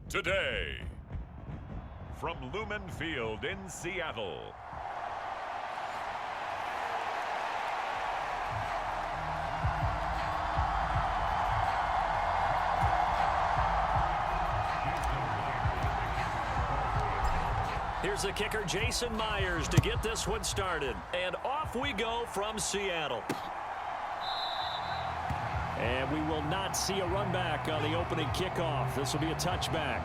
today. From Lumen Field in Seattle. Here's the kicker, Jason Myers, to get this one started. And off we go from Seattle. And we will not see a run back on the opening kickoff. This will be a touchback.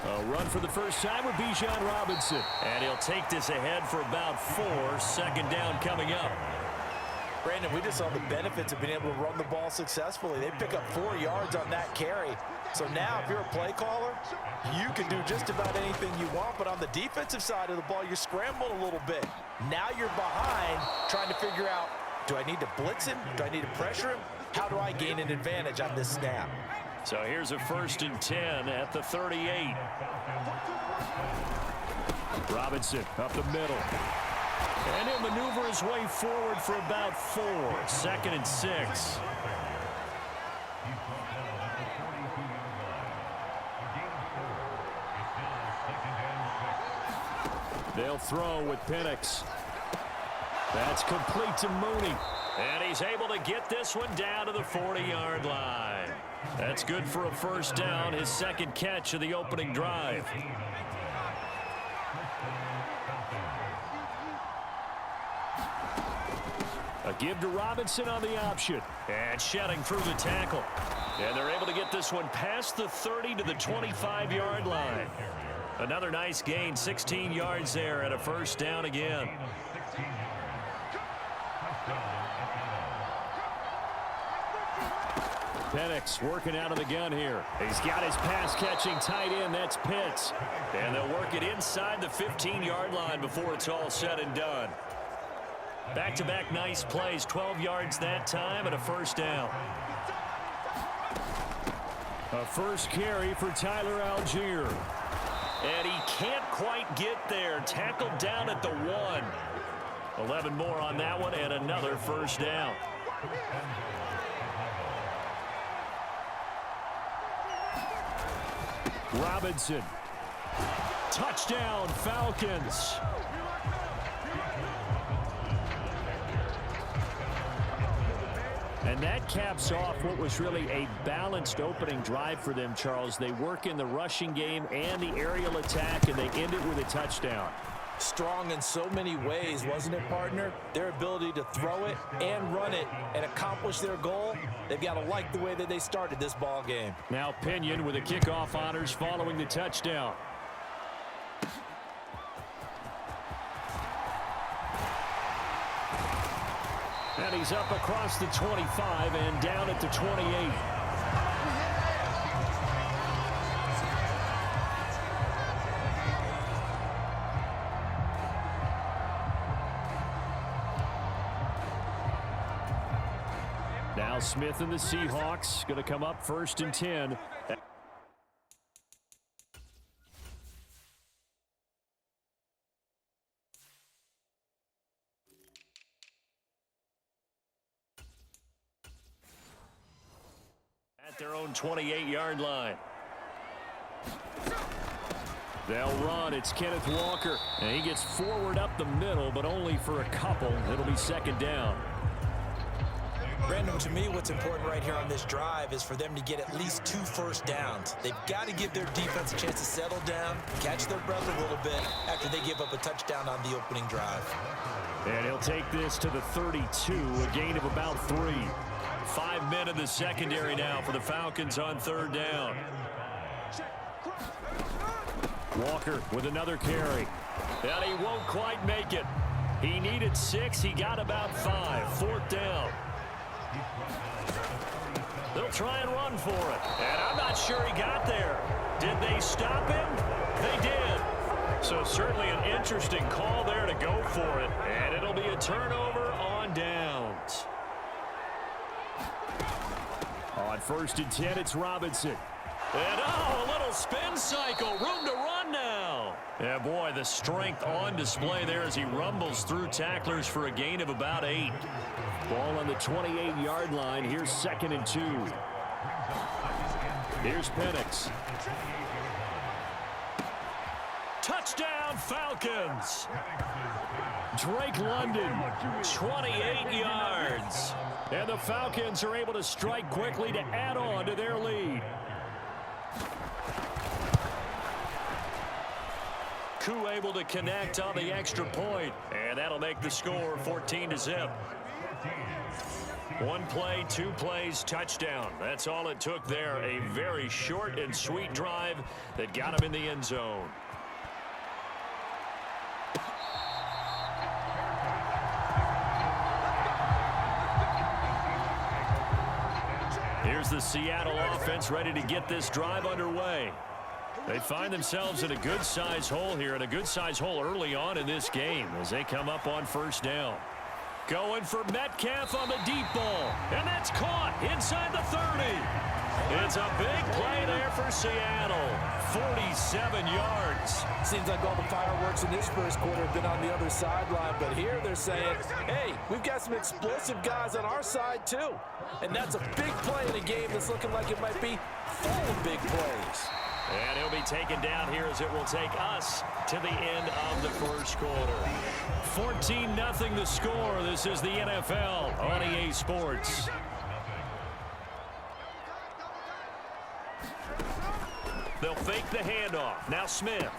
A run for the first time with Bijan Robinson. And he'll take this ahead for about 4. Second down coming up. Brandon, we just saw the benefits of being able to run the ball successfully. They pick up 4 yards on that carry. So now if you're a play caller, you can do just about anything you want. But on the defensive side of the ball, you're scrambling a little bit. Now you're behind trying to figure out, do I need to blitz him? Do I need to pressure him? How do I gain an advantage on this snap? So here's a 1st and 10 at the 38. Robinson up the middle. And he'll maneuver his way forward for about 4. 2nd and 6. They'll throw with Penix. That's complete to Mooney. And he's able to get this one down to the 40-yard line. That's good for a first down, his 2nd catch of the opening drive. A give to Robinson on the option. And shedding through the tackle. And they're able to get this one past the 30 to the 25-yard line. Another nice gain, 16 yards there and a first down again. Penix working out of the gun here. He's got his pass-catching tight end. That's Pitts. And they'll work it inside the 15-yard line before it's all said and done. Back-to-back nice plays. 12 yards that time and a first down. A first carry for Tyler Algier. And he can't quite get there. Tackled down at the 1. 11 more on that one and another first down. Robinson. Touchdown, Falcons. And that caps off what was really a balanced opening drive for them, Charles. They work in the rushing game and the aerial attack, and they end it with a touchdown. Strong in so many ways, wasn't it, partner? Their ability to throw it and run it and accomplish their goal, they've got to like the way that they started this ball game. Now Pinion with the kickoff honors following the touchdown. And he's up across the 25 and down at the 28. Now Smith and the Seahawks going to come up 1st and 10. At their own 28-yard line. They'll run. It's Kenneth Walker. And he gets forward up the middle, but only for a couple. It'll be 2nd down. Brandon, to me, what's important right here on this drive is for them to get at least 2 first downs. They've got to give their defense a chance to settle down, catch their breath a little bit after they give up a touchdown on the opening drive. And he'll take this to the 32, a gain of about 3. 5 men in the secondary now for the Falcons on 3rd down. Walker with another carry. And he won't quite make it. He needed 6. He got about 5. 4th down. They'll try and run for it. And I'm not sure he got there. Did they stop him? They did. So certainly an interesting call there to go for it. And it'll be a turnover on downs. On 1st and 10, it's Robinson. And a little spin cycle. Room to run now. Yeah, boy, the strength on display there as he rumbles through tacklers for a gain of about 8. Ball on the 28-yard line. Here's 2nd and 2. Here's Penix. Touchdown, Falcons. Drake London, 28 yards. And the Falcons are able to strike quickly to add on to their lead. Koo able to connect on the extra point, and that'll make the score 14-0. 1 play, 2 plays, touchdown. That's all it took there. A very short and sweet drive that got him in the end zone. Here's the Seattle offense ready to get this drive underway. They find themselves in a good-sized hole here, and a good-sized hole early on in this game as they come up on 1st down. Going for Metcalf on the deep ball, and that's caught inside the 30. It's a big play there for Seattle. 47 yards. Seems like all the fireworks in this first quarter have been on the other sideline, but here they're saying, hey, we've got some explosive guys on our side too. And that's a big play in a game that's looking like it might be full of big plays. And he'll be taken down here as it will take us to the end of the first quarter. 14-0 the score. This is the NFL on EA Sports. They'll fake the handoff. Now Smith.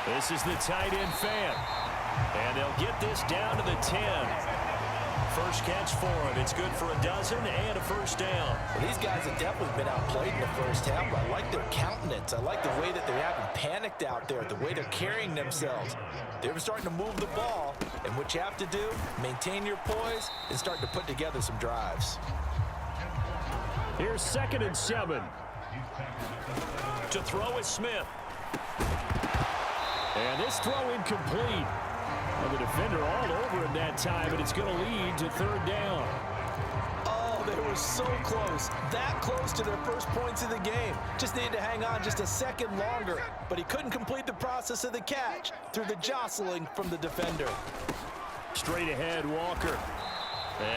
This is the tight end fan. And they'll get this down to the 10. First catch for him. It's good for a dozen and a 1st down. Well, these guys have definitely been outplayed in the first half, but I like their countenance. I like the way that they haven't panicked out there, the way they're carrying themselves. They're starting to move the ball, and what you have to do, maintain your poise and start to put together some drives. Here's 2nd and 7. To throw is Smith. And this throw incomplete. And the defender all over him that time, and it's going to lead to 3rd down. Oh, they were so close. That close to their first points of the game. Just needed to hang on just a second longer, but he couldn't complete the process of the catch through the jostling from the defender. Straight ahead, Walker.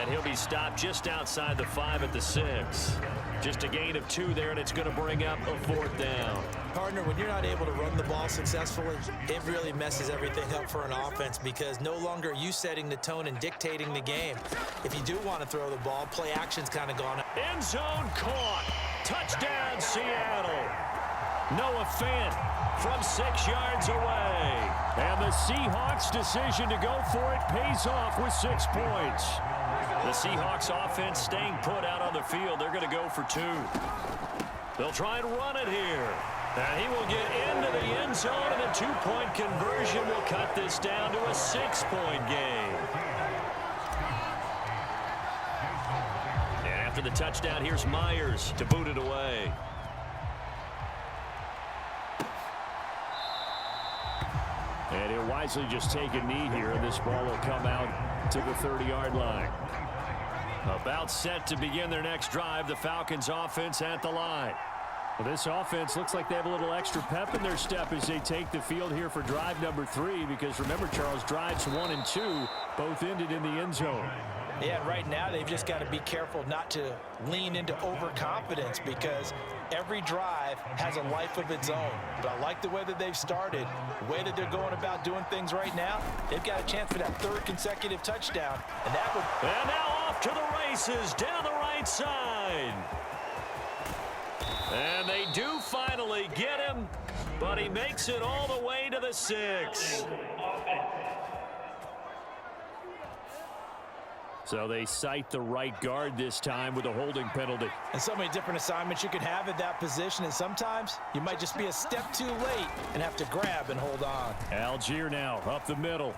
And he'll be stopped just outside the 5 at the 6. Just a gain of 2 there, and it's going to bring up a 4th down. Partner, when you're not able to run the ball successfully, it really messes everything up for an offense because no longer are you setting the tone and dictating the game. If you do want to throw the ball, play action's kind of gone. End zone caught. Touchdown, Seattle. Noah Fant from 6 yards away. And the Seahawks' decision to go for it pays off with 6 points. The Seahawks offense staying put out on the field. They're going to go for 2. They'll try and run it here. And he will get into the end zone, and the 2-point conversion will cut this down to a 6-point game. And after the touchdown, here's Myers to boot it away. And he'll wisely just take a knee here, and this ball will come out to the 30-yard line. About set to begin their next drive, the Falcons offense at the line. Well, this offense looks like they have a little extra pep in their step as they take the field here for drive number 3, because remember, Charles, drives 1 and 2 both ended in the end zone. Yeah, right now they've just got to be careful not to lean into overconfidence because every drive has a life of its own. But I like the way that they've started, the way that they're going about doing things right now. They've got a chance for that 3rd consecutive touchdown. And that would... And now off to the races down the right side. And they do finally get him, but he makes it all the way to the 6. So they cite the right guard this time with a holding penalty. And so many different assignments you can have at that position, and sometimes you might just be a step too late and have to grab and hold on. Algier now up the middle.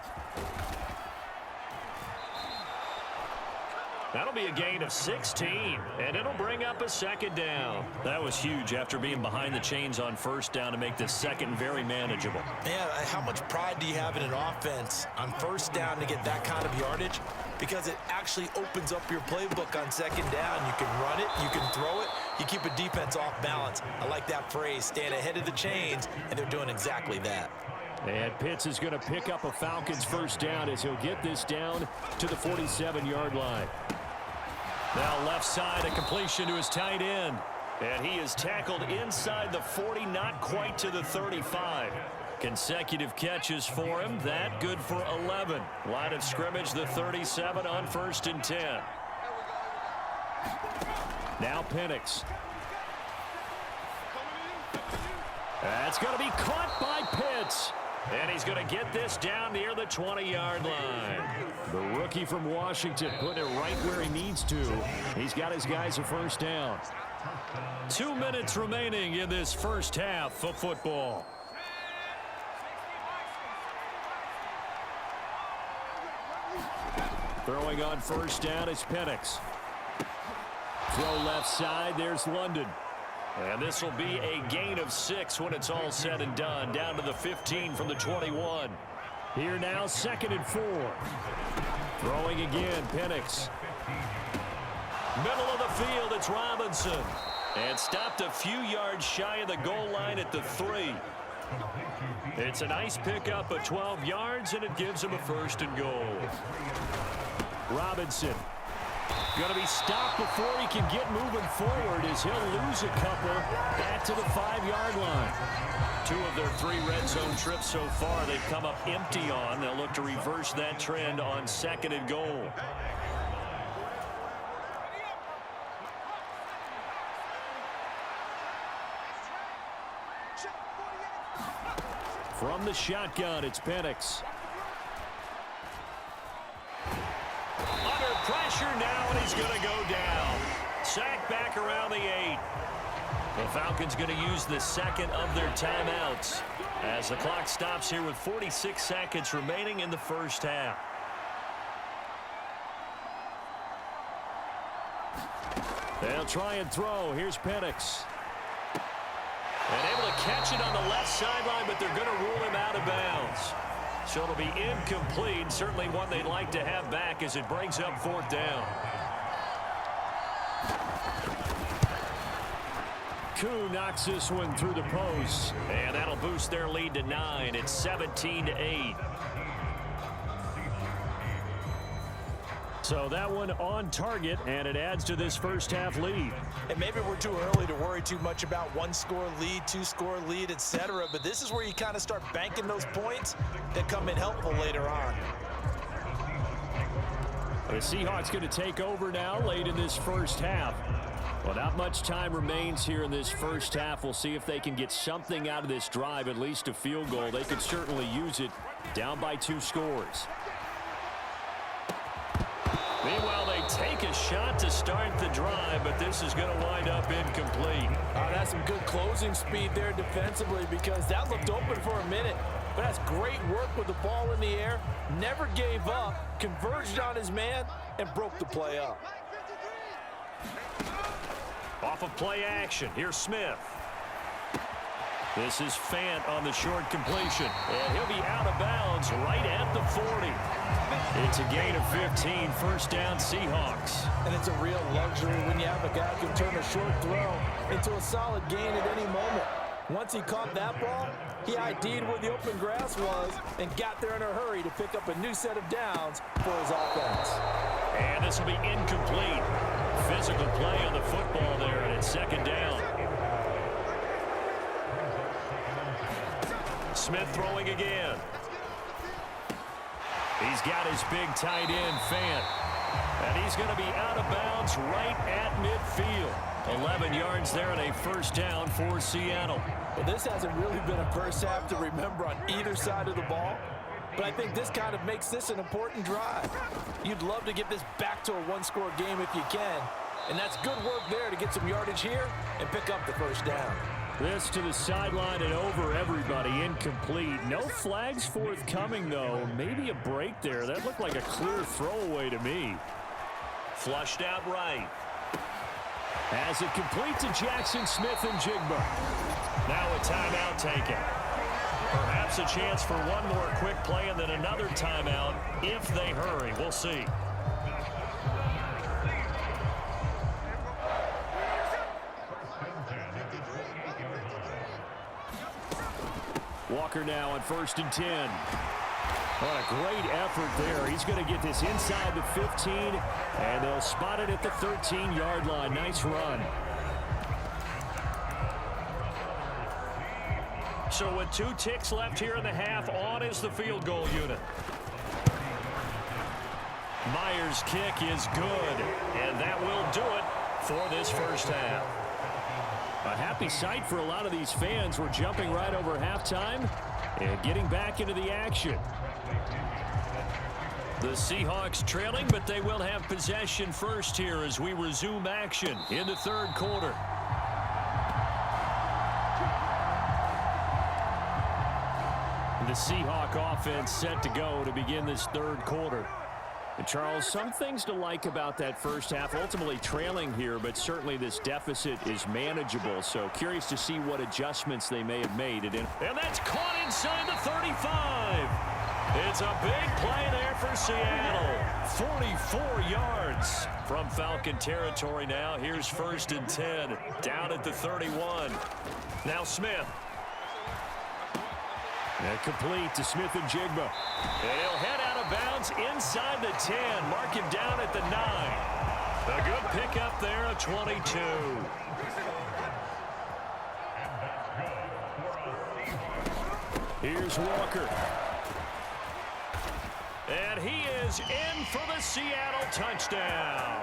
That'll be a gain of 16, and it'll bring up a 2nd down. That was huge after being behind the chains on 1st down to make this 2nd very manageable. Yeah, how much pride do you have in an offense on 1st down to get that kind of yardage? because it actually opens up your playbook on second down. You can run it, you can throw it, you keep a defense off balance. I like that phrase, stand ahead of the chains, and they're doing exactly that. And Pitts is going to pick up a Falcons first down as he'll get this down to the 47-yard line. Now left side, a completion to his tight end. And he is tackled inside the 40, not quite to the 35. Consecutive catches for him. That good for 11. Line of scrimmage, the 37 on 1st and 10. Now Penix. That's going to be caught by Pitts. And he's going to get this down near the 20-yard line. The rookie from Washington putting it right where he needs to. He's got his guys a first down. 2 minutes remaining in this first half of football. Throwing on first down is Penix. Throw left side, there's London. And this will be a gain of 6 when it's all said and done. Down to the 15 from the 21. Here now, 2nd and 4. Throwing again, Penix. Middle of the field, it's Robinson. And stopped a few yards shy of the goal line at the 3. It's a nice pickup of 12 yards, and it gives him a 1st and goal. Robinson going to be stopped before he can get moving forward as he'll lose a couple back to the 5-yard line. 2 of their 3 red zone trips so far they've come up empty on. They'll look to reverse that trend on 2nd and goal. From the shotgun, it's Penix. Under pressure now, and he's going to go down. Sack back around the 8. The Falcons going to use the 2nd of their timeouts as the clock stops here with 46 seconds remaining in the first half. They'll try and throw. Here's Penix. And able to catch it on the left sideline, but they're going to rule him out of bounds. So it'll be incomplete. Certainly one they'd like to have back as it brings up 4th down. Koo knocks this one through the post. And that'll boost their lead to 9. It's 17-8. So that one on target, and it adds to this first half lead. And maybe we're too early to worry too much about 1-score lead, 2-score lead, etc. But this is where you kind of start banking those points that come in helpful later on. The Seahawks going to take over now late in this first half. Well, not much time remains here in this first half. We'll see if they can get something out of this drive, at least a field goal. They could certainly use it down by 2 scores. Meanwhile, they take a shot to start the drive, but this is going to wind up incomplete. That's some good closing speed there defensively because that looked open for a minute. But that's great work with the ball in the air. Never gave up, converged on his man, and broke the play up. Off of play action, here's Smith. This is Fant on the short completion. And he'll be out of bounds right at the 40. It's a gain of 15, first down Seahawks. And it's a real luxury when you have a guy who can turn a short throw into a solid gain at any moment. Once he caught that ball, he ID'd where the open grass was and got there in a hurry to pick up a new set of downs for his offense. And this will be incomplete. Physical play on the football there, and it's 2nd down. Smith throwing again. He's got his big tight end, Fant. And he's going to be out of bounds right at midfield. 11 yards there and a first down for Seattle. Well, this hasn't really been a first half to remember on either side of the ball. But I think this kind of makes this an important drive. You'd love to get this back to a 1-score game if you can. And that's good work there to get some yardage here and pick up the first down. This to the sideline and over everybody, incomplete. No flags forthcoming, though. Maybe a break there. That looked like a clear throwaway to me. Flushed out right. As it complete to Jackson Smith and Jigba. Now a timeout taken. Perhaps a chance for one more quick play and then another timeout if they hurry. We'll see. Walker now on 1st and 10. What a great effort there. He's going to get this inside the 15, and they'll spot it at the 13-yard line. Nice run. So with 2 ticks left here in the half, on is the field goal unit. Myers' kick is good, and that will do it for this first half. A happy sight for a lot of these fans. We're jumping right over halftime and getting back into the action. The Seahawks trailing, but they will have possession first here as we resume action in the 3rd quarter. The Seahawk offense set to go to begin this 3rd quarter. And Charles, some things to like about that first half. Ultimately trailing here, but certainly this deficit is manageable. So curious to see what adjustments they may have made. And that's caught inside the 35. It's a big play there for Seattle. 44 yards from Falcon territory now. Here's 1st and 10 down at the 31. Now Smith. And complete to Smith and Jigba. And he'll head out of bounds inside the 10. Mark him down at the 9. A good pickup there, a 22. Here's Walker. And he is in for the Seattle touchdown.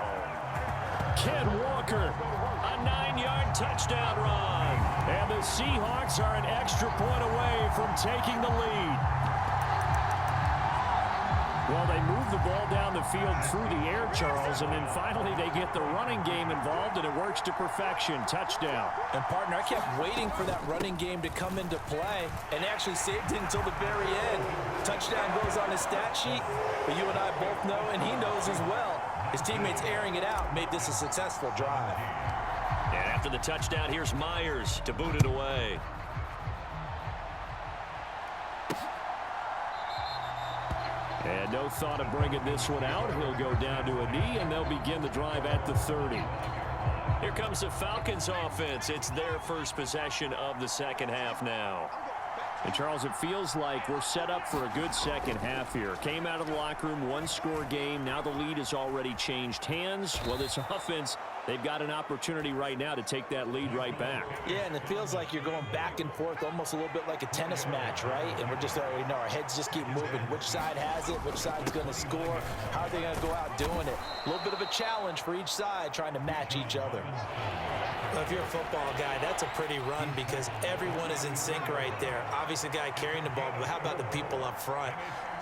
Ken Walker, a 9-yard touchdown run. And the Seahawks are an extra point away from taking the lead. Well, they move the ball down the field through the air, Charles, and then finally they get the running game involved, and it works to perfection. Touchdown. And, partner, I kept waiting for that running game to come into play and actually saved it until the very end. Touchdown goes on his stat sheet, but you and I both know, and he knows as well, his teammates airing it out made this a successful drive. And after the touchdown, here's Myers to boot it away. And no thought of bringing this one out. He'll go down to a knee, and they'll begin the drive at the 30. Here comes the Falcons offense. It's their first possession of the second half now. And, Charles, it feels like we're set up for a good second half here. Came out of the locker room, 1-score game. Now the lead has already changed hands. Well, this offense, they've got an opportunity right now to take that lead right back. Yeah, and it feels like you're going back and forth almost a little bit like a tennis match, right? And we're just already know our heads just keep moving. Which side has it? Which side's going to score? How are they going to go out doing it? A little bit of a challenge for each side trying to match each other. Well, if you're a football guy, that's a pretty run because everyone is in sync right there. Obviously, the guy carrying the ball, but how about the people up front?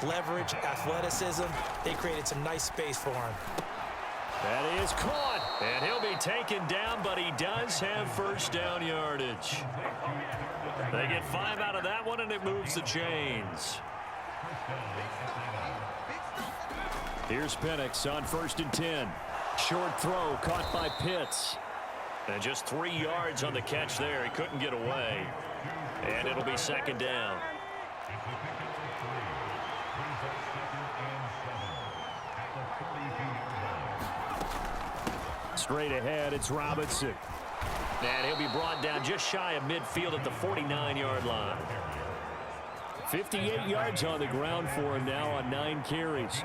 Leverage, athleticism, they created some nice space for him. That is caught, and he'll be taken down, but he does have first down yardage. They get 5 out of that one, and it moves the chains. Here's Penix on 1st and 10. Short throw caught by Pitts. And just 3 yards on the catch there. He couldn't get away. And it'll be second down. Straight ahead, it's Robinson. And he'll be brought down just shy of midfield at the 49-yard line. 58 yards on the ground for him now on 9 carries.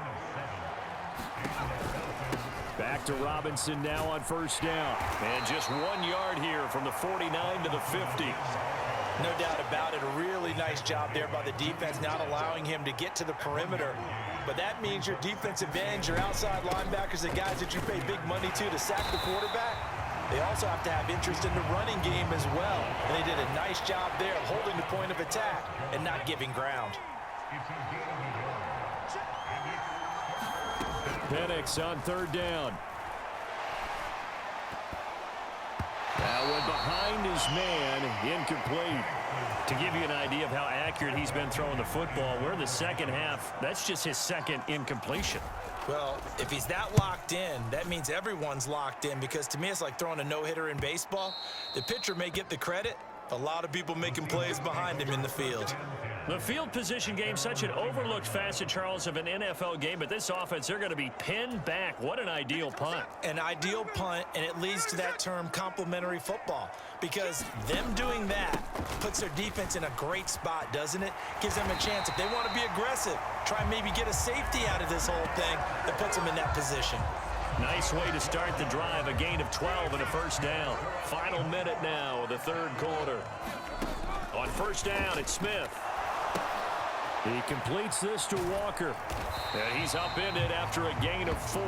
Back to Robinson now on first down. And just 1 yard here from the 49 to the 50. No doubt about it. A really nice job there by the defense, not allowing him to get to the perimeter. But that means your defensive ends, your outside linebackers, the guys that you pay big money to sack the quarterback, they also have to have interest in the running game as well. And they did a nice job there of holding the point of attack and not giving ground. Penix on 3rd down. That one behind his man, incomplete. To give you an idea of how accurate he's been throwing the football, we're in the second half. That's just his second incompletion. Well, if he's that locked in, that means everyone's locked in because to me it's like throwing a no-hitter in baseball. The pitcher may get the credit. A lot of people making plays behind him in the field. The field position game, such an overlooked facet, Charles, of an NFL game, but this offense, they're going to be pinned back. What an ideal punt. An ideal punt, and it leads to that term complementary football, because them doing that puts their defense in a great spot, doesn't it? Gives them a chance. If they want to be aggressive, try and maybe get a safety out of this whole thing that puts them in that position. Nice way to start the drive, a gain of 12 and a first down. Final minute now of the third quarter. On first down, it's Smith. He completes this to Walker. And he's upended after a gain of 4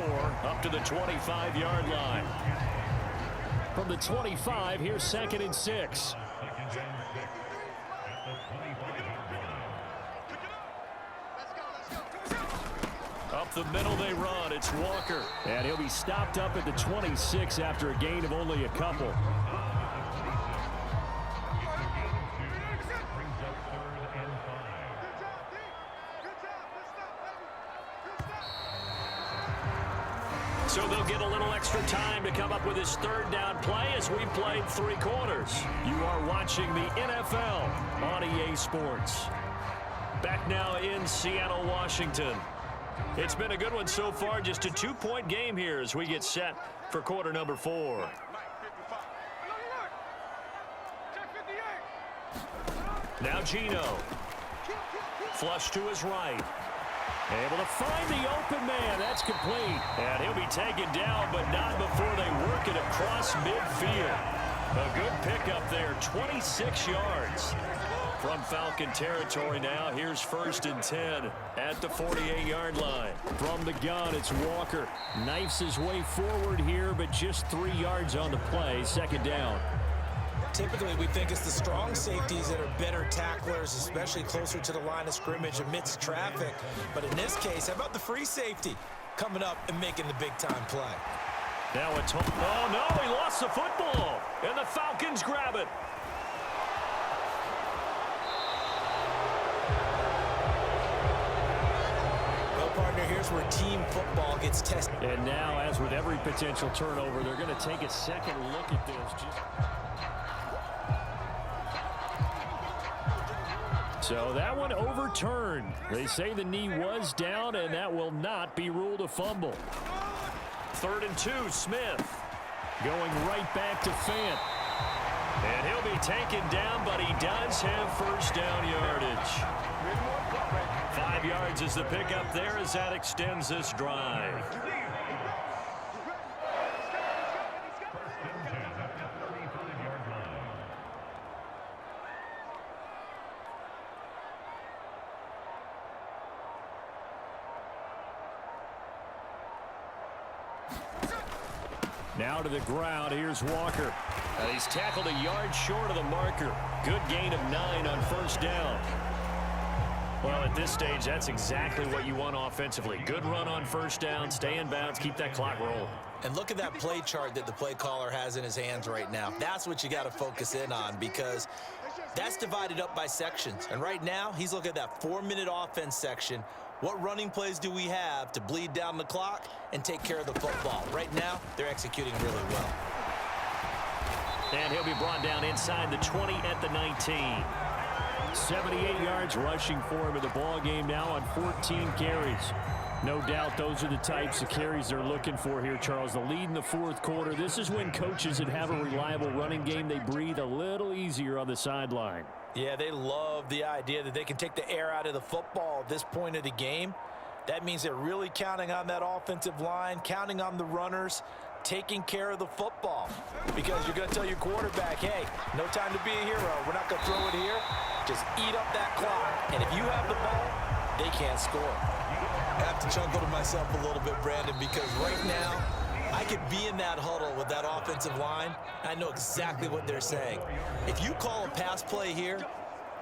up to the 25-yard line. From the 25, here's 2nd and 6. Up the middle they run. It's Walker. And he'll be stopped up at the 26 after a gain of only a couple. So they'll get a little extra time to come up with his third down play as we played 3 quarters. You are watching the NFL on EA Sports. Back now in Seattle, Washington. It's been a good one so far. Just a 2-point game here as we get set for quarter number 4. Now Gino. Flush to his right. Able to find the open man. That's complete. And he'll be taken down, but not before they work it across midfield. A good pickup there, 26 yards. From Falcon territory now, here's 1st and 10 at the 48-yard line. From the gun, it's Walker. Knifes his way forward here, but just 3 yards on the play. 2nd down. Typically, we think it's the strong safeties that are better tacklers, especially closer to the line of scrimmage amidst traffic. But in this case, how about the free safety coming up and making the big-time play? Now it's home. Oh, no, he lost the football. And the Falcons grab it. Well, partner, here's where team football gets tested. And now, as with every potential turnover, they're going to take a second look at this. So that one overturned. They say the knee was down, and that will not be ruled a fumble. 3rd and 2, Smith. Going right back to Fant. And he'll be taken down, but he does have first down yardage. 5 yards is the pickup there as that extends this drive. Now to the ground. Here's Walker. And he's tackled a yard short of the marker. Good gain of 9 on first down. Well, at this stage, that's exactly what you want offensively. Good run on first down. Stay in bounds. Keep that clock rolling. And look at that play chart that the play caller has in his hands right now. That's what you got to focus in on, because that's divided up by sections. And right now, he's looking at that 4-minute offense section. What running plays do we have to bleed down the clock and take care of the football? Right now, they're executing really well. And he'll be brought down inside the 20 at the 19. 78 yards rushing for him in the ball game now on 14 carries. No doubt those are the types of carries they're looking for here, Charles. The lead in the 4th quarter. This is when coaches that have a reliable running game, they breathe a little easier on the sideline. Yeah, they love the idea that they can take the air out of the football at this point of the game. That means they're really counting on that offensive line, counting on the runners, taking care of the football. Because you're going to tell your quarterback, hey, no time to be a hero. We're not going to throw it here. Just eat up that clock. And if you have the ball, they can't score. I have to chuckle to myself a little bit, Brandon, because right now, I could be in that huddle with that offensive line. I know exactly what they're saying. If you call a pass play here,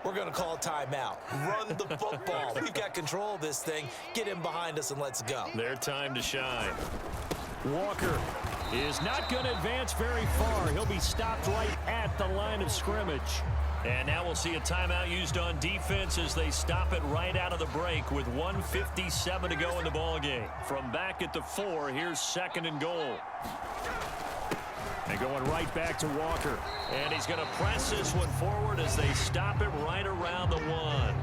we're going to call a timeout. Run the football. We've got control of this thing. Get in behind us and let's go. Their time to shine. Walker is not going to advance very far. He'll be stopped right at the line of scrimmage. And now we'll see a timeout used on defense as they stop it right out of the break with 1:57 to go in the ballgame. From back at the 4, here's 2nd and goal. And going right back to Walker. And he's going to press this one forward as they stop it right around the 1.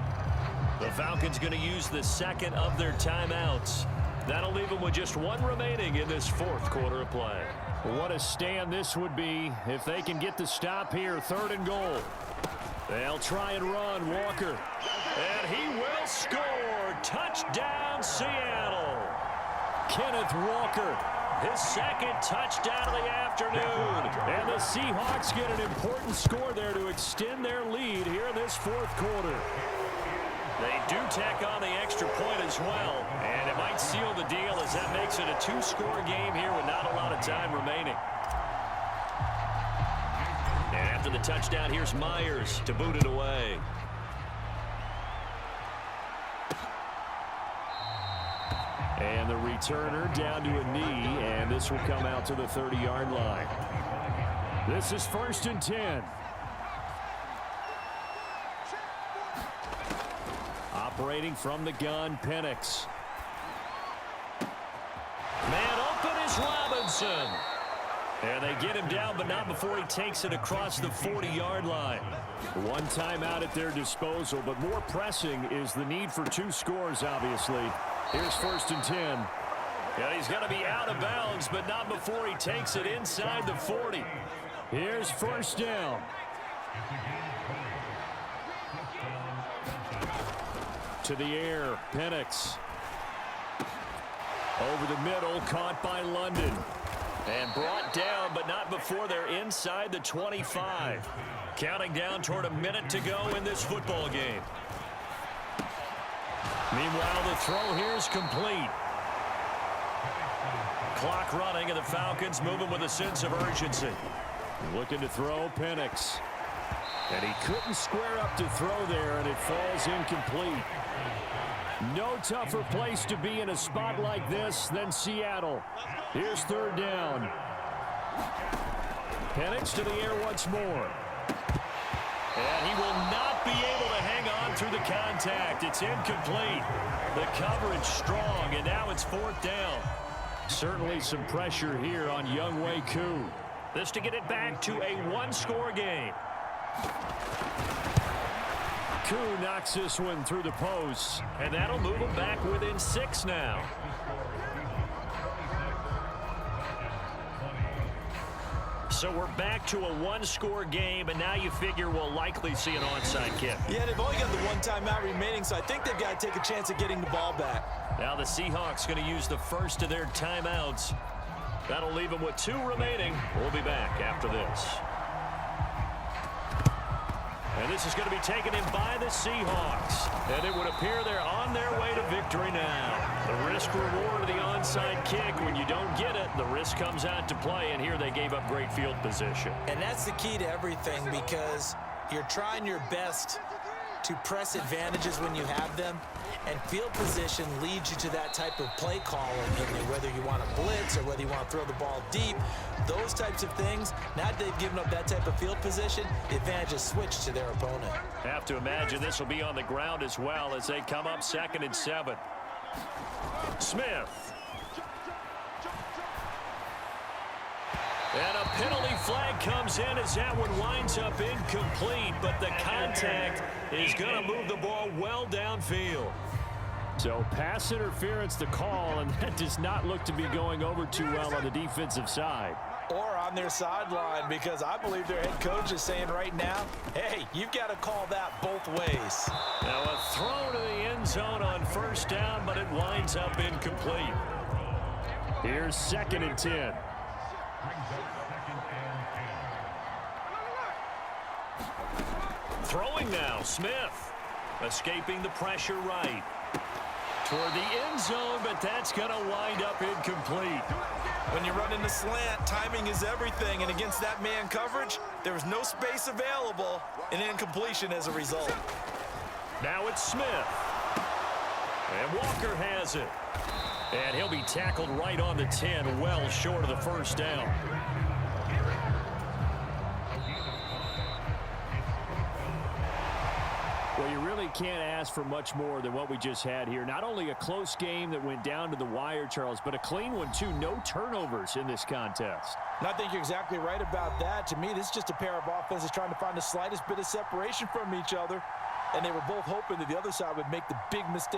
The Falcons going to use the second of their timeouts. That'll leave them with just one remaining in this fourth quarter of play. What a stand this would be if they can get the stop here. 3rd and goal. They'll try and run. Walker. And he will score. Touchdown, Seattle. Kenneth Walker. His second touchdown of the afternoon. And the Seahawks get an important score there to extend their lead here in this fourth quarter. They do tack on the extra point as well. And it might seal the deal as that makes it a 2-score game here with not a lot of time remaining. And after the touchdown, here's Myers to boot it away. And the returner down to a knee, and this will come out to the 30-yard line. This is 1st and 10. Operating from the gun, Penix. Man open is Robinson. And they get him down, but not before he takes it across the 40-yard line. One timeout at their disposal, but more pressing is the need for 2 scores, obviously. Here's 1st and 10. Yeah, he's going to be out of bounds, but not before he takes it inside the 40. Here's 1st down. To the air, Penix. Over the middle, caught by London. And brought down, but not before they're inside the 25. Counting down toward a minute to go in this football game. Meanwhile, the throw here is complete. Clock running, and the Falcons moving with a sense of urgency. Looking to throw, Penix. And he couldn't square up to throw there, and it falls incomplete. No tougher place to be in a spot like this than Seattle. Here's 3rd down. Penix to the air once more. And he will not be able to hang on through the contact. It's incomplete. The coverage strong, and now it's 4th down. Certainly some pressure here on Younghoe Koo. This to get it back to a 1-score game. Koo knocks this one through the posts. And that'll move him back within 6 now. So we're back to a 1-score game, and now you figure we'll likely see an onside kick. Yeah, they've only got the 1 timeout remaining, so I think they've got to take a chance at getting the ball back. Now the Seahawks going to use the first of their timeouts. That'll leave them with 2 remaining. We'll be back after this. And this is going to be taken in by the Seahawks. And it would appear they're on their way to victory now. The risk-reward of the onside kick. When you don't get it, the risk comes out to play. And here they gave up great field position. And that's the key to everything, because you're trying your best to press advantages when you have them. And field position leads you to that type of play calling, whether you want to blitz or whether you want to throw the ball deep. Those types of things, now that they've given up that type of field position, the advantage is switched to their opponent. Have to imagine this will be on the ground as well as they come up 2nd and 7. Smith. And a penalty flag comes in as that one winds up incomplete, but the contact is going to move the ball well downfield. So pass interference the call, and that does not look to be going over too well on the defensive side. Or on their sideline, because I believe their head coach is saying right now, hey, you've got to call that both ways. Now a throw to the end zone on 1st down, but it winds up incomplete. Here's 2nd and 10. Throwing now, Smith. Escaping the pressure right. Toward the end zone, but that's going to wind up incomplete. When you run in the slant, timing is everything, and against that man coverage, there was no space available, and incompletion as a result. Now it's Smith. And Walker has it. And he'll be tackled right on the 10, well short of the 1st down. Well, you really can't ask for much more than what we just had here. Not only a close game that went down to the wire, Charles, but a clean one, too. No turnovers in this contest. And I think you're exactly right about that. To me, this is just a pair of offenses trying to find the slightest bit of separation from each other. and they were both hoping that the other side would make the big mistake.